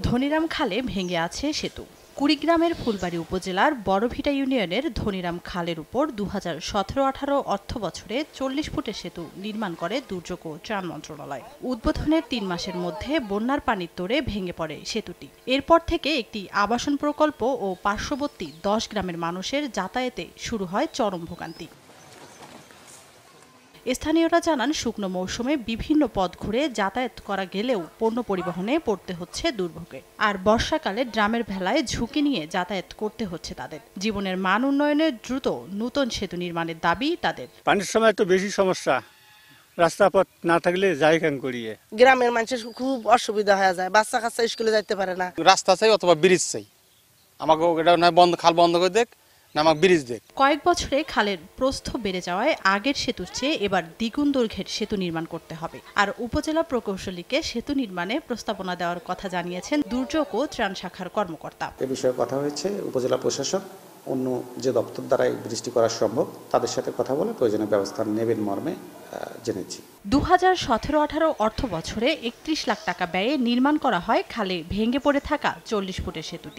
ধনিরাম খালে ভেঙে আছে সেতু। কুড়িগ্রামের ফুলবাড়ী উপজেলার বড়ভিটা ইউনিয়নের ধনিরাম খালের উপর 2017-18 অর্থবছরে 40 ফুটের সেতু নির্মাণ করে দুর্যোগ ও ত্রাণ মন্ত্রণালয়। উদ্বোধনের 3 মাসের মধ্যে বন্যার পানির তোড়ে ভেঙে পড়ে সেতুটি। এরপর থেকে একটি আবাসন প্রকল্প ও পার্শ্ববর্তী 10 গ্রামের মানুষের যাতায়াতে শুরু হয় চরম ভোগান্তি। স্থানীয়রা জানান, শুকনো মৌসুমে বিভিন্ন পথ ঘুরে যাতায়াত করা গেলেও পণ্য পরিবহনে পড়তে হচ্ছে দুর্ভোগে। আর বর্ষাকালে ড্রামের ভেলায় ঝুঁকি নিয়ে যাতায়াত করতে হচ্ছে তাদের। জীবনের মান উন্নয়নের দ্রুত নতুন সেতু নির্মাণের দাবি তাদের। পানির সময় তো বেশি সমস্যা, রাস্তাপথ না থাকলে জায়গা করিয়ে গ্রামের মানুষের খুব অসুবিধা হয়ে যায়, বাচ্চা কাচ্চা স্কুলে যাইতে পারে না। রাস্তা চাই অথবা ব্রিজ চাই, আমাকে এটা না বন্ধ, খাল বন্ধ করে দেখ না আমাকে ব্রিজ দেখ। কয়েক বছরে খালের প্রস্থ বেড়ে যাওয়ায় আগের সেতুর চেয়ে এবার দ্বিগুণ দৈর্ঘ্যের সেতু নির্মাণ করতে হবে। আর উপজেলা প্রকৌশলীকে সেতু নির্মাণে প্রস্তাবনা দেওয়ার কথা জানিয়েছেন দুর্যোগ ও ত্রাণ শাখার কর্মকর্তা। এ বিষয়ে কথা হয়েছে, উপজেলা প্রশাসক অন্য যে দপ্তর দ্বারা এই বৃষ্টি করা সম্ভব তাদের সাথে কথা বলে প্রয়োজনীয় ব্যবস্থা নেবেন মর্মে জেনেছি। 2017-18 অর্থ বছরে 31 লাখ টাকা ব্যয়ে নির্মাণ করা হয় খালে ভেঙে পড়ে থাকা 40 ফুটের সেতুটি।